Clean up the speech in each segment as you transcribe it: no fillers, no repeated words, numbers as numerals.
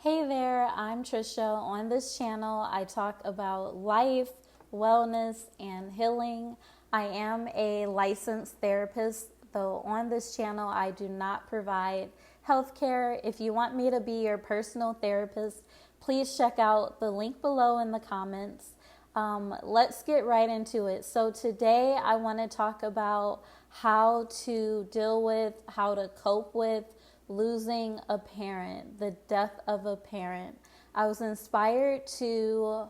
Hey there, I'm Trisha. On this channel, I talk about life, wellness, and healing. I am a licensed therapist, though on this channel, I do not provide healthcare. If you want me to be your personal therapist, please check out the link below in the comments. Let's get right into it. So today, I want to talk about how to deal with, how to cope with losing a parent, the death of a parent. I was inspired to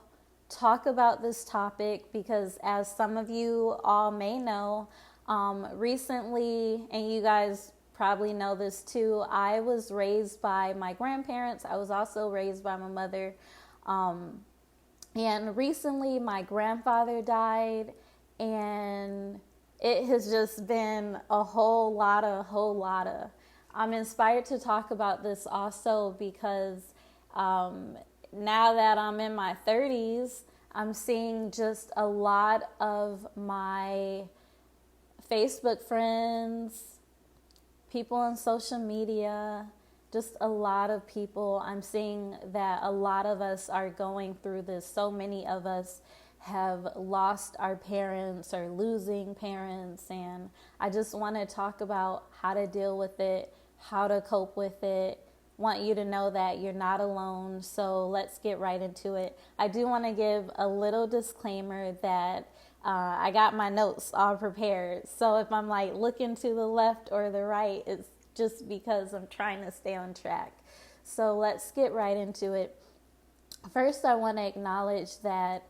talk about this topic because, as some of you all may know, recently, and you guys probably know this too, I was raised by my grandparents. I was also raised by my mother. And recently, my grandfather died, and it has just been a whole lot of. I'm inspired to talk about this also because now that I'm in my 30s, I'm seeing just a lot of my Facebook friends, people on social media, just a lot of people. I'm seeing that a lot of us are going through this. So many of us have lost our parents or losing parents, and I just want to talk about how to deal with it, how to cope with it. Want you to know that you're not alone. So let's get right into it. I do want to give a little disclaimer that I got my notes all prepared. So if I'm like looking to the left or the right, it's just because I'm trying to stay on track. So let's get right into it. First, I want to acknowledge that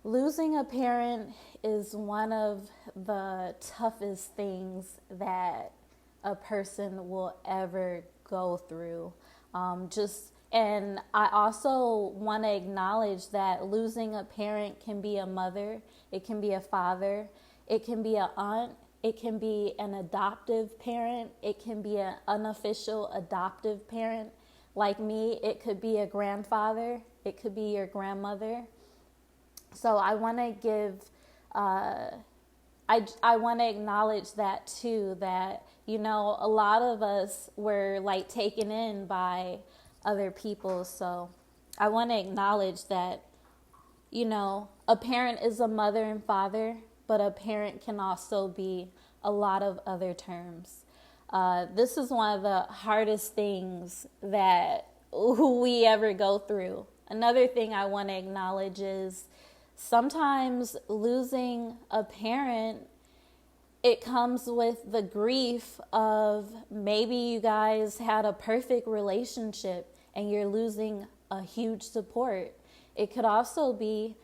losing a parent is one of the toughest things that a person will ever go through. And I also want to acknowledge that losing a parent can be a mother, it can be a father, it can be an aunt, it can be an adoptive parent, it can be an unofficial adoptive parent. Like me, it could be a grandfather, it could be your grandmother. So I want to give, I want to acknowledge that too, that, you know, a lot of us were like taken in by other people. So I want to acknowledge that, you know, a parent is a mother and father, but a parent can also be a lot of other terms. This is one of the hardest things that we ever go through. Another thing I want to acknowledge is sometimes losing a parent, it comes with the grief of maybe you guys had a perfect relationship and you're losing a huge support. It could also be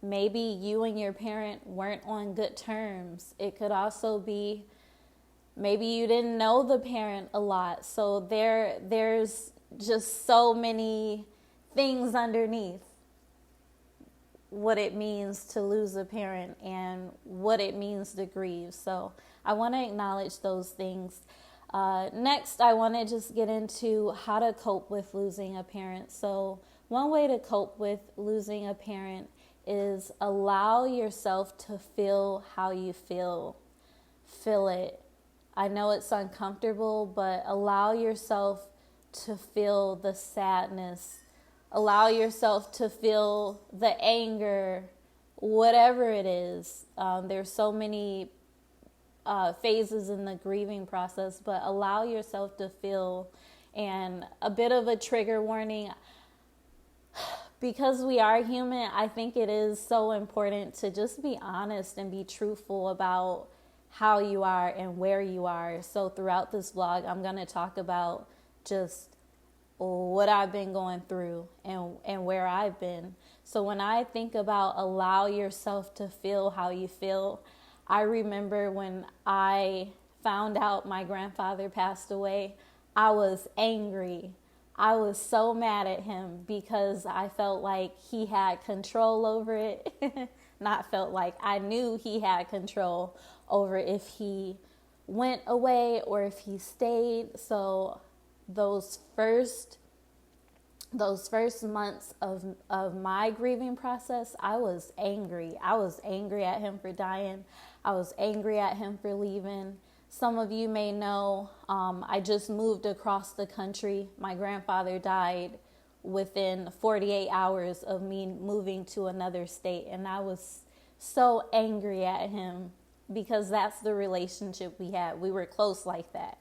maybe you and your parent weren't on good terms. It could also be maybe you didn't know the parent a lot. So there's just so many things underneath what it means to lose a parent and what it means to grieve. So I want to acknowledge those things. Next, I want to just get into how to cope with losing a parent. So one way to cope with losing a parent is allow yourself to feel how you feel. Feel it. I know it's uncomfortable, but allow yourself to feel the sadness. Allow yourself to feel the anger, whatever it is. There's so many phases in the grieving process, but allow yourself to feel. And a bit of a trigger warning, because we are human, I think it is so important to just be honest and be truthful about how you are and where you are. So throughout this vlog, I'm going to talk about just what I've been going through and where I've been. So when I think about allow yourself to feel how you feel, I remember when I found out my grandfather passed away, I was angry. I was so mad at him because I felt like he had control over it. Not felt like, I knew he had control over if he went away or if he stayed. So those first months of my grieving process, I was angry. I was angry at him for dying. I was angry at him for leaving. Some of you may know, I just moved across the country. My grandfather died within 48 hours of me moving to another state. And I was so angry at him because that's the relationship we had. We were close like that.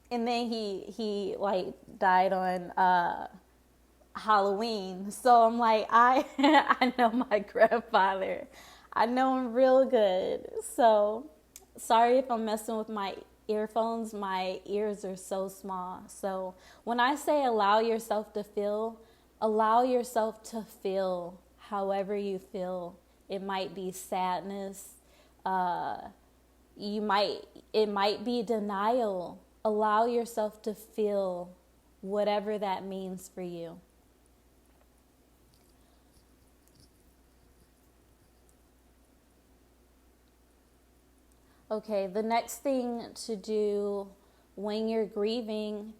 And then he like died on Halloween. So I'm like, I know my grandfather. I know him real good. So sorry if I'm messing with my earphones. My ears are so small. So when I say allow yourself to feel however you feel. It might be sadness. It might be denial. Allow yourself to feel whatever that means for you. Okay, the next thing to do when you're grieving,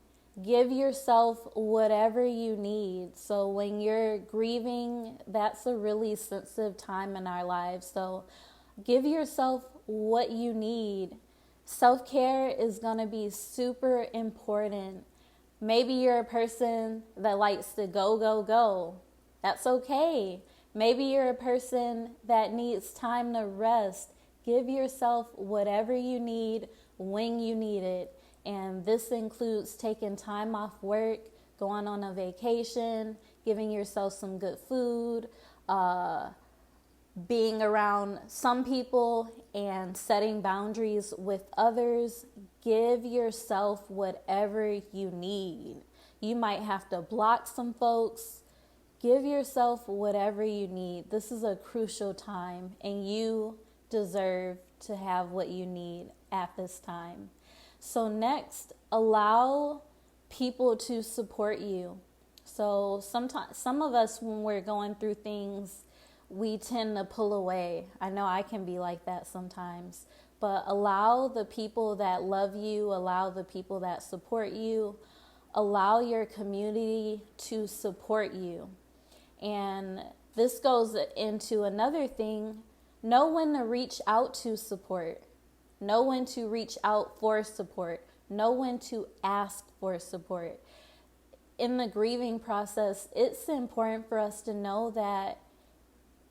give yourself whatever you need. So when you're grieving, that's a really sensitive time in our lives. So give yourself what you need. Self-care is going to be super important. Maybe you're a person that likes to go, go, go. That's okay. Maybe you're a person that needs time to rest. Give yourself whatever you need when you need it. And this includes taking time off work, going on a vacation, giving yourself some good food, being around some people and setting boundaries with others. Give yourself whatever you need. You might have to block some folks. Give yourself whatever you need. This is a crucial time, and you deserve to have what you need at this time. So next, allow people to support you. So sometimes, some of us, when we're going through things, we tend to pull away. I know I can be like that sometimes, but allow the people that love you, allow the people that support you, allow your community to support you. And this goes into another thing. Know when to reach out to support. Know when to reach out for support. Know when to ask for support. In the grieving process, it's important for us to know that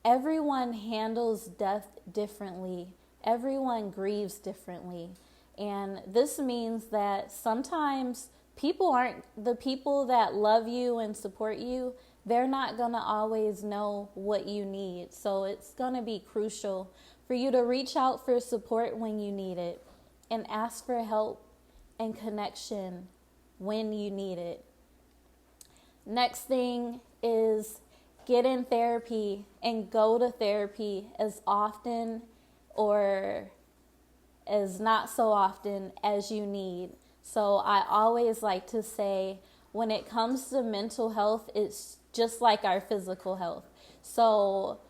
everyone handles death differently. Everyone grieves differently. And this means that sometimes the people that love you and support you, they're not going to always know what you need. So it's going to be crucial for you to reach out for support when you need it and ask for help and connection when you need it. Next thing is get in therapy and go to therapy as often or as not so often as you need. So I always like to say, when it comes to mental health, it's just like our physical health. So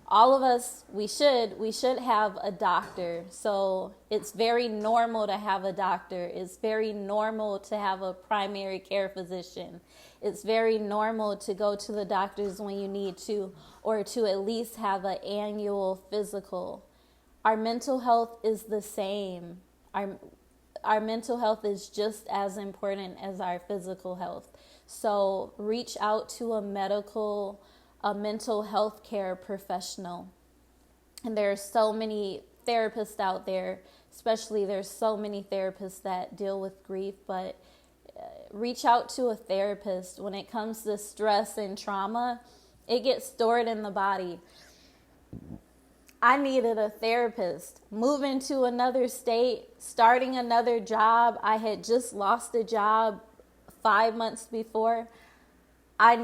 all of us, we should have a doctor. So it's very normal to have a doctor. It's very normal to have a primary care physician. It's very normal to go to the doctors when you need to, or to at least have an annual physical. Our mental health is the same. Our mental health is just as important as our physical health. So reach out to a mental health care professional. And there are so many therapists out there, especially there's so many therapists that deal with grief, but reach out to a therapist. When it comes to stress and trauma, it gets stored in the body. I needed a therapist. Moving to another state, starting another job. I had just lost a job 5 months before. I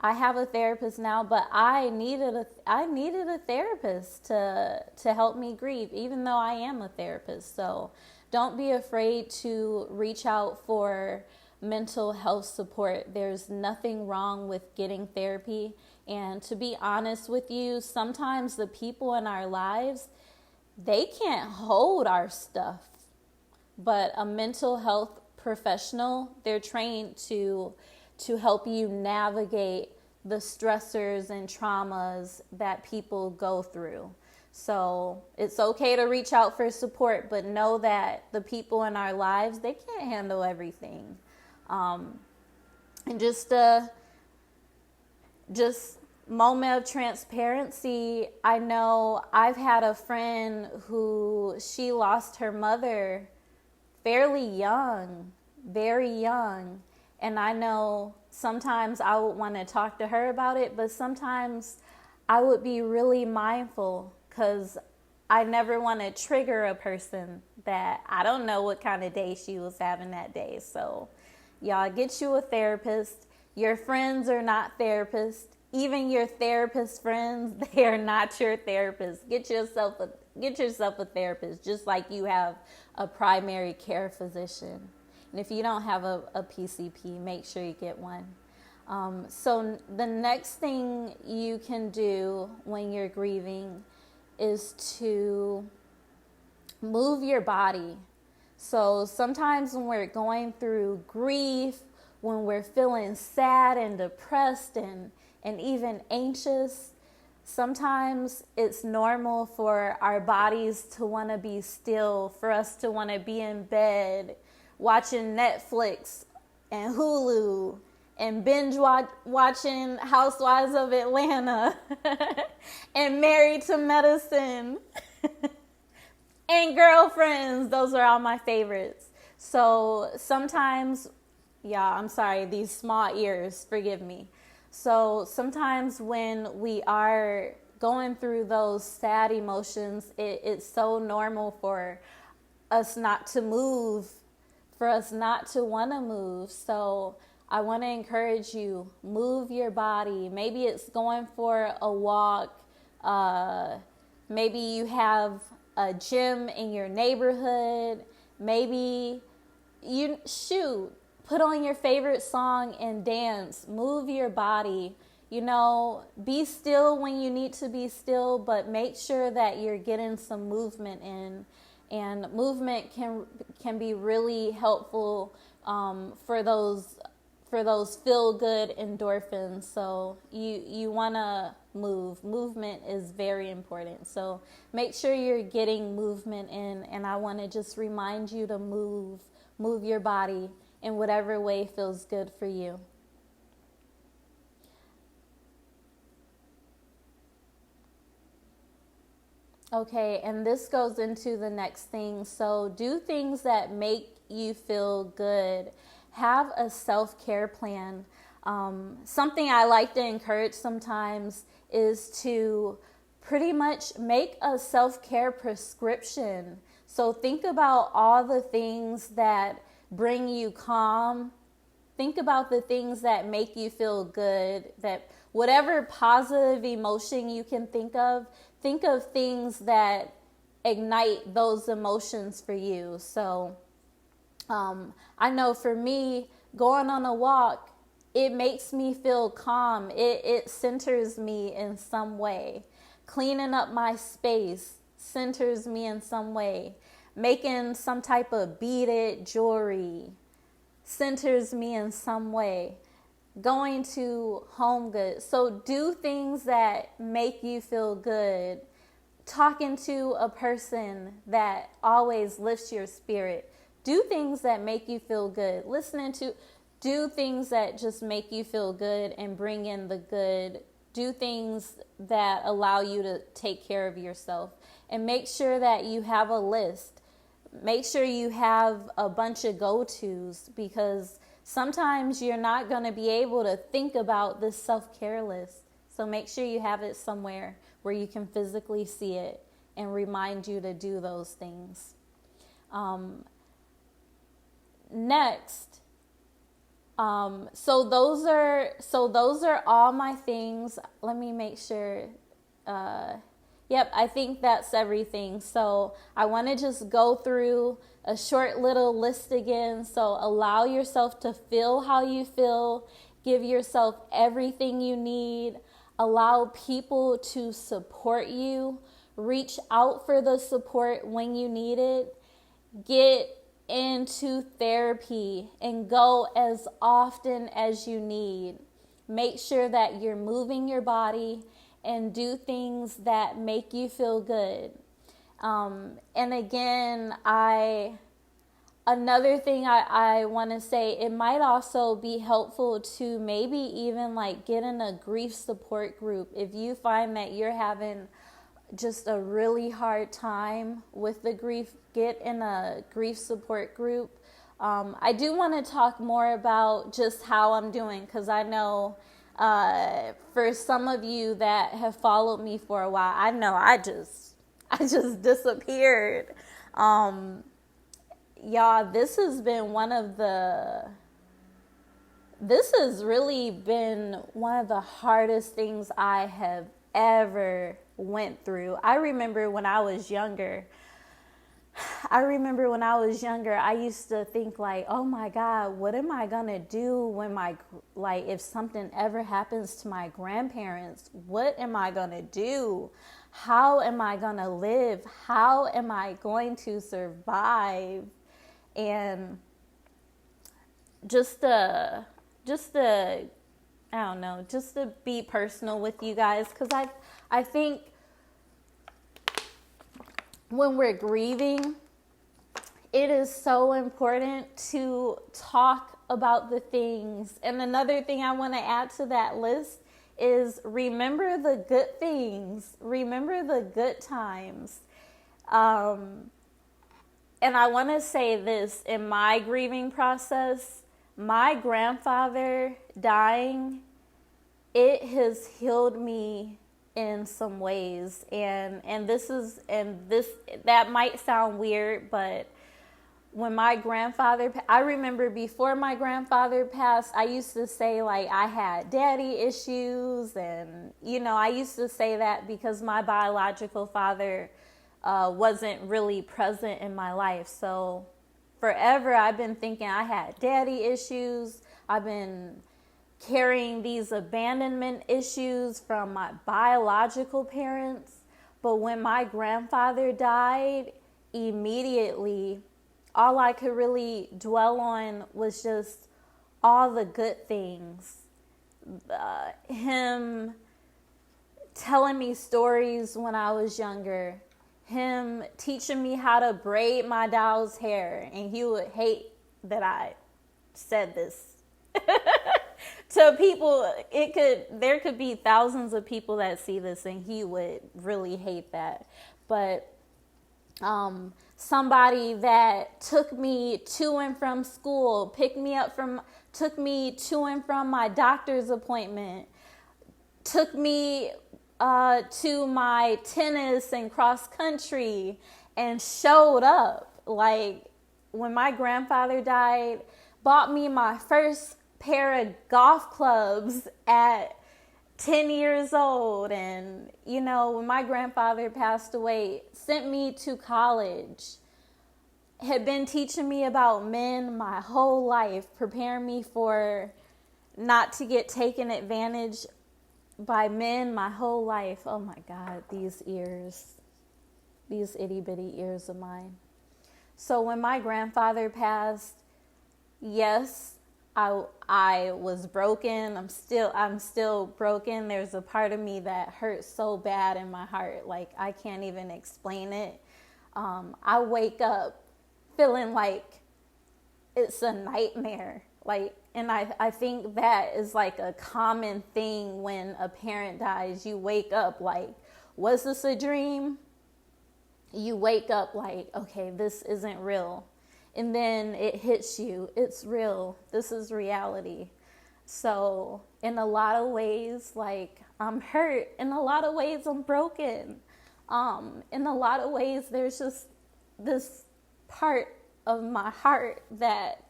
have a therapist now, but I needed a therapist to help me grieve, even though I am a therapist. So don't be afraid to reach out for mental health support. There's nothing wrong with getting therapy. And to be honest with you, sometimes the people in our lives, they can't hold our stuff. But a mental health professional, they're trained to help you navigate the stressors and traumas that people go through. So it's okay to reach out for support, but know that the people in our lives, they can't handle everything. And just moment of transparency, I know I've had a friend who she lost her mother fairly young, very young. And I know sometimes I would want to talk to her about it, but sometimes I would be really mindful because I never want to trigger a person that I don't know what kind of day she was having that day. So y'all, get you a therapist. Your friends are not therapists. Even your therapist friends, they are not your therapist. Get yourself a therapist, just like you have a primary care physician. And if you don't have a PCP, make sure you get one. So the next thing you can do when you're grieving is to move your body. So sometimes when we're going through grief, when we're feeling sad and depressed and even anxious, sometimes it's normal for our bodies to want to be still, for us to want to be in bed watching Netflix and Hulu and binge watching Housewives of Atlanta and Married to Medicine and Girlfriends. Those are all my favorites. So sometimes, yeah, I'm sorry, these small ears, forgive me. So sometimes when we are going through those sad emotions, it's so normal for us not to move, for us not to want to move. So I want to encourage you, move your body. Maybe it's going for a walk. Maybe you have a gym in your neighborhood. Maybe put on your favorite song and dance. Move your body. Be still when you need to be still, but make sure that you're getting some movement in. And movement can be really helpful for those feel-good endorphins. So you want to move. Movement is very important. So make sure you're getting movement in. And I want to just remind you to move your body in whatever way feels good for you. Okay, and this goes into the next thing. So do things that make you feel good. Have a self-care plan. Something I like to encourage sometimes is to pretty much make a self-care prescription. So think about all the things that bring you calm. Think about the things that make you feel good, that whatever positive emotion you can think of things that ignite those emotions for you. So I know for me, going on a walk, it makes me feel calm. It centers me in some way. Cleaning up my space centers me in some way. Making some type of beaded jewelry centers me in some way. Going to Home Goods. So do things that make you feel good. Talking to a person that always lifts your spirit. Do things that make you feel good. Do things that just make you feel good and bring in the good. Do things that allow you to take care of yourself. And make sure that you have a list. Make sure you have a bunch of go-tos, because sometimes you're not going to be able to think about this self-care list. So make sure you have it somewhere where you can physically see it and remind you to do those things. Next, so those are all my things. Let me make sure. Yep, I think that's everything. So I want to just go through a short little list again. So allow yourself to feel how you feel. Give yourself everything you need. Allow people to support you. Reach out for the support when you need it. Get into therapy and go as often as you need. Make sure that you're moving your body and do things that make you feel good. And again, I another thing I want to say, it might also be helpful to maybe even like get in a grief support group. If you find that you're having just a really hard time with the grief, get in a grief support group. I do want to talk more about just how I'm doing, because I know for some of you that have followed me for a while, I know I just disappeared. Y'all, this has really been one of the hardest things I have ever went through. I remember when I was younger, I used to think like, oh my God, what am I gonna do when if something ever happens to my grandparents? What am I gonna do? How am I gonna live? How am I going to survive? And just to be personal with you guys, because I think when we're grieving, it is so important to talk about the things. And another thing I want to add to that list is remember the good things. Remember the good times. And I want to say this, in my grieving process, my grandfather dying, it has healed me in some ways. And that might sound weird, but when my grandfather, I remember before my grandfather passed, I used to say like I had daddy issues, and I used to say that because my biological father wasn't really present in my life. So forever I've been thinking I had daddy issues. I've been carrying these abandonment issues from my biological parents. But when my grandfather died, immediately all I could really dwell on was just all the good things. Him telling me stories when I was younger, him teaching me how to braid my doll's hair, and he would hate that I said this to people. There could be thousands of people that see this, and he would really hate that. But somebody that took me to and from school, took me to and from my doctor's appointment, took me to my tennis and cross country, and showed up. Like when my grandfather died, bought me my first pair of golf clubs at 10 years old. And when my grandfather passed away, sent me to college, had been teaching me about men my whole life, preparing me for not to get taken advantage by men my whole life. Oh my God, these ears, these itty bitty ears of mine. So when my grandfather passed, yes, I was broken. I'm still broken. There's a part of me that hurts so bad in my heart, like I can't even explain it. I wake up feeling like it's a nightmare. And I think that is like a common thing when a parent dies. You wake up like, was this a dream? You wake up like, okay, this isn't real. And then it hits you. It's real. This is reality. So in a lot of ways, like, I'm hurt. In a lot of ways, I'm broken. In a lot of ways, there's just this part of my heart that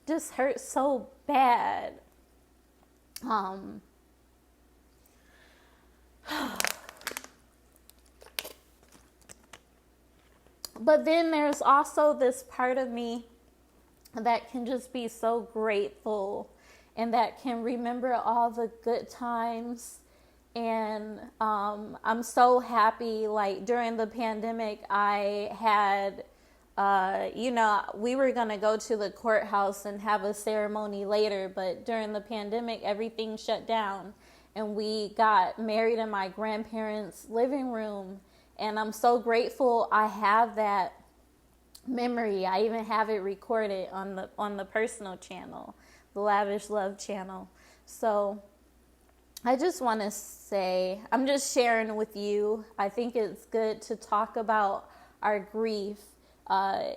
just hurts so bad. But then there's also this part of me that can just be so grateful, and that can remember all the good times. And I'm so happy, like during the pandemic, I had, we were going to go to the courthouse and have a ceremony later, but during the pandemic, everything shut down, and we got married in my grandparents' living room. And I'm so grateful I have that memory. I even have it recorded on the personal channel, the Lavish Love channel. So I just want to say, I'm just sharing with you. I think it's good to talk about our grief.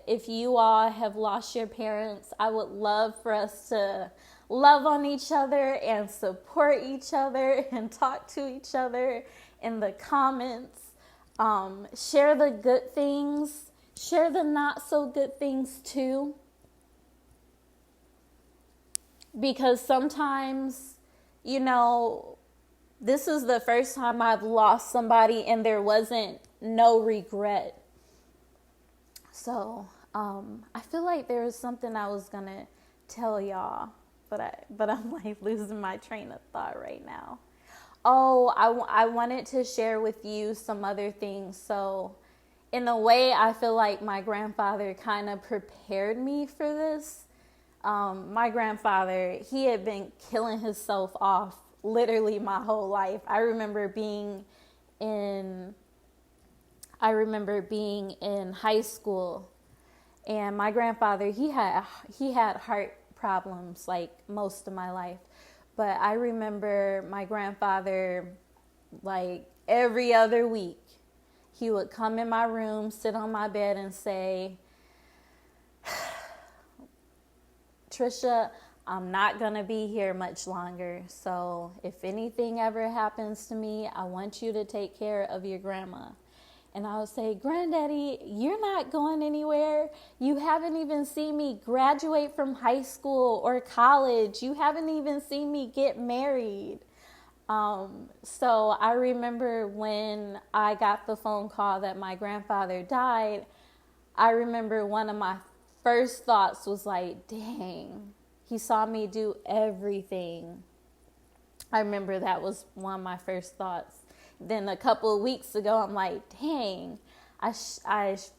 If you all have lost your parents, I would love for us to love on each other and support each other and talk to each other in the comments. Share the good things, share the not so good things too. Because sometimes, you know, this is the first time I've lost somebody and there wasn't no regret. So, I feel like there was something I was gonna tell y'all, but I'm like losing my train of thought right now. Oh, I wanted to share with you some other things. So, in a way, I feel like my grandfather kind of prepared me for this. My grandfather, he had been killing himself off literally my whole life. I remember being in high school, and my grandfather, he had heart problems like most of my life. But I remember my grandfather, like every other week, he would come in my room, sit on my bed and say, Trisha, I'm not going to be here much longer. So if anything ever happens to me, I want you to take care of your grandma. And I would say, Granddaddy, you're not going anywhere. You haven't even seen me graduate from high school or college. You haven't even seen me get married. So I remember when I got the phone call that my grandfather died, I remember one of my first thoughts was like, dang, he saw me do everything. I remember that was one of my first thoughts. Then a couple of weeks ago, I'm like, dang, I shouldn't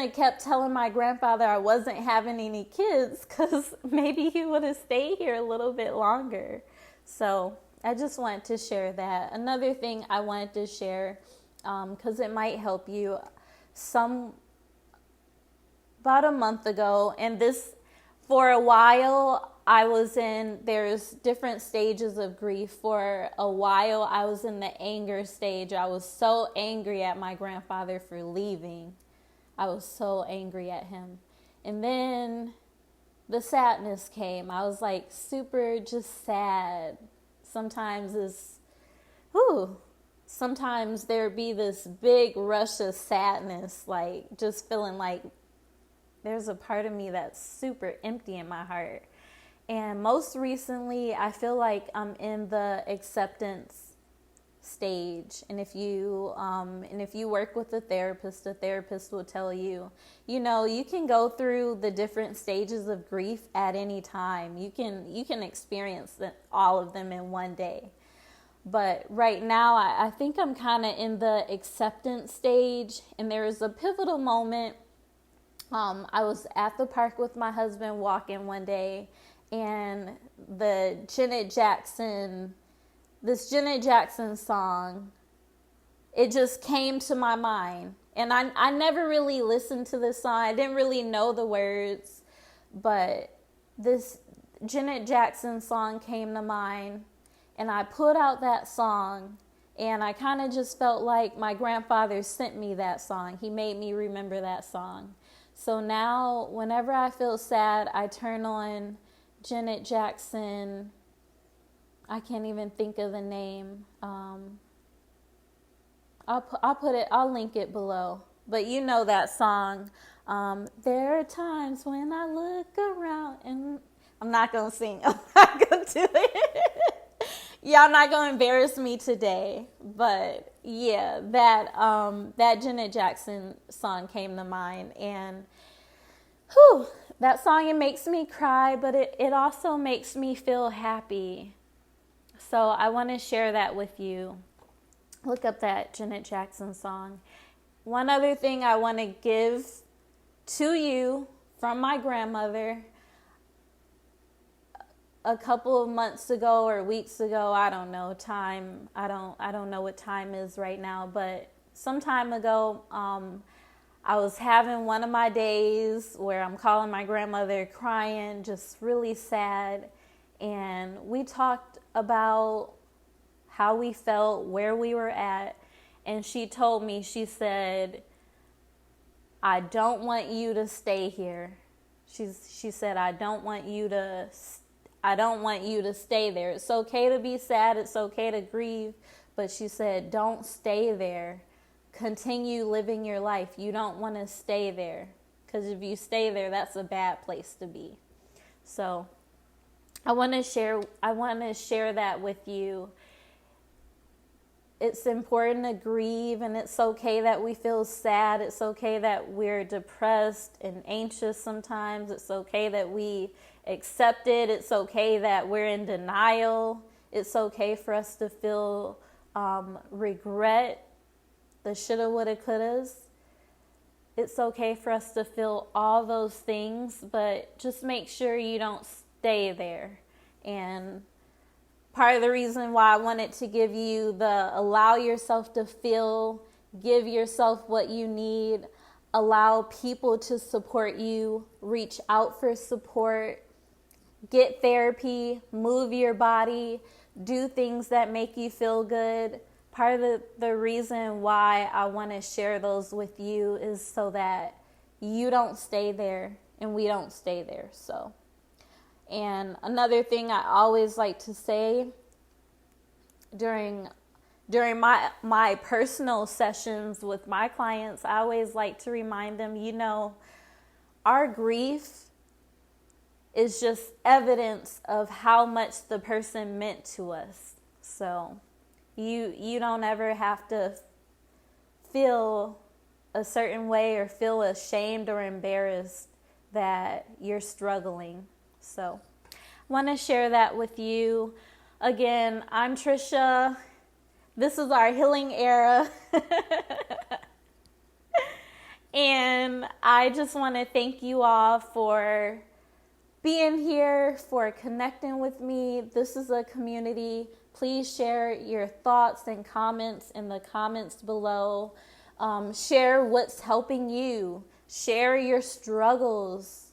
have kept telling my grandfather I wasn't having any kids, because maybe he would have stayed here a little bit longer. So I just wanted to share that. Another thing I wanted to share, because it might help you, about a month ago, and this, for a while, there's different stages of grief. For a while, I was in the anger stage. I was so angry at my grandfather for leaving. I was so angry at him. And then the sadness came. I was like super just sad. Sometimes there'd be this big rush of sadness, like just feeling like there's a part of me that's super empty in my heart. And most recently, I feel like I'm in the acceptance stage. And if you work with a therapist, the therapist will tell you, you can go through the different stages of grief at any time. You can experience all of them in one day. But right now, I think I'm kind of in the acceptance stage. And there was a pivotal moment. I was at the park with my husband walking one day, and this Janet Jackson song, it just came to my mind. And I never really listened to this song. I didn't really know the words, but this Janet Jackson song came to mind, and I put out that song, and I kind of just felt like my grandfather sent me that song. He made me remember that song. So now, whenever I feel sad, I turn on Janet Jackson. I can't even think of the name. I'll link it below. But you know that song. There are times when I look around and I'm not gonna sing. I'm not gonna do it. Y'all not gonna embarrass me today. But yeah, that Janet Jackson song came to mind, and that song, it makes me cry, but it also makes me feel happy. So I want to share that with you. Look up that Janet Jackson song. One other thing I want to give to you from my grandmother. A couple of months ago or weeks ago, I don't know time. I don't know what time is right now, but some time ago, I was having one of my days where I'm calling my grandmother, crying, just really sad. And we talked about how we felt, where we were at. And she told me, she said, I don't want you to stay here. She said, I don't want you to stay there. It's okay to be sad. It's okay to grieve. But she said, don't stay there. Continue living your life. You don't want to stay there. Because if you stay there, that's a bad place to be. So I want to share that with you. It's important to grieve, and it's okay that we feel sad. It's okay that we're depressed and anxious sometimes. It's okay that we accept it. It's okay that we're in denial. It's okay for us to feel regret, the shoulda, woulda, couldas. It's okay for us to feel all those things, but just make sure you don't stay there. And part of the reason why I wanted to give you the allow yourself to feel, give yourself what you need, allow people to support you, reach out for support, get therapy, move your body, do things that make you feel good. Part of the reason why I want to share those with you is so that you don't stay there and we don't stay there. So. And another thing I always like to say during my personal sessions with my clients, I always like to remind them, our grief is just evidence of how much the person meant to us. So you don't ever have to feel a certain way or feel ashamed or embarrassed that you're struggling. So I want to share that with you. Again, I'm Trisha. This is our healing era. And I just want to thank you all for being here, for connecting with me. This is a community. Please share your thoughts and comments in the comments below. Share what's helping you. Share your struggles.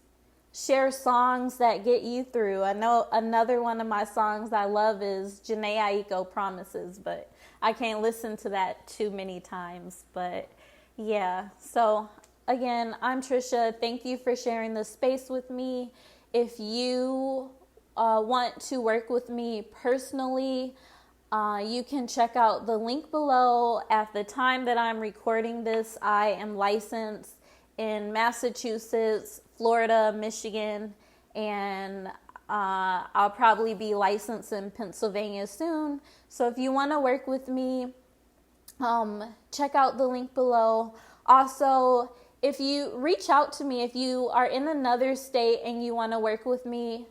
Share songs that get you through. I know another one of my songs I love is Jhené Aiko, Promises, but I can't listen to that too many times. But yeah, so again, I'm Trisha. Thank you for sharing this space with me. If you want to work with me personally, you can check out the link below. At the time that I'm recording this, I am licensed in Massachusetts, Florida, Michigan, and I'll probably be licensed in Pennsylvania soon. So if you want to work with me, check out the link below. Also, if you reach out to me, if you are in another state and you want to work with me,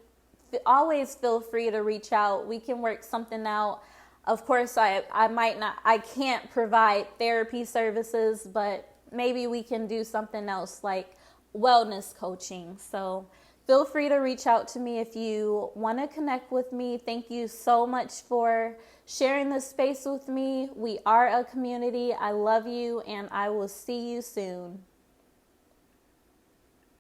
always feel free to reach out. We can work something out. Of course, I can't provide therapy services, but maybe we can do something else like wellness coaching. So feel free to reach out to me if you want to connect with me. Thank you so much for sharing this space with me. We are a community. I love you, and I will see you soon.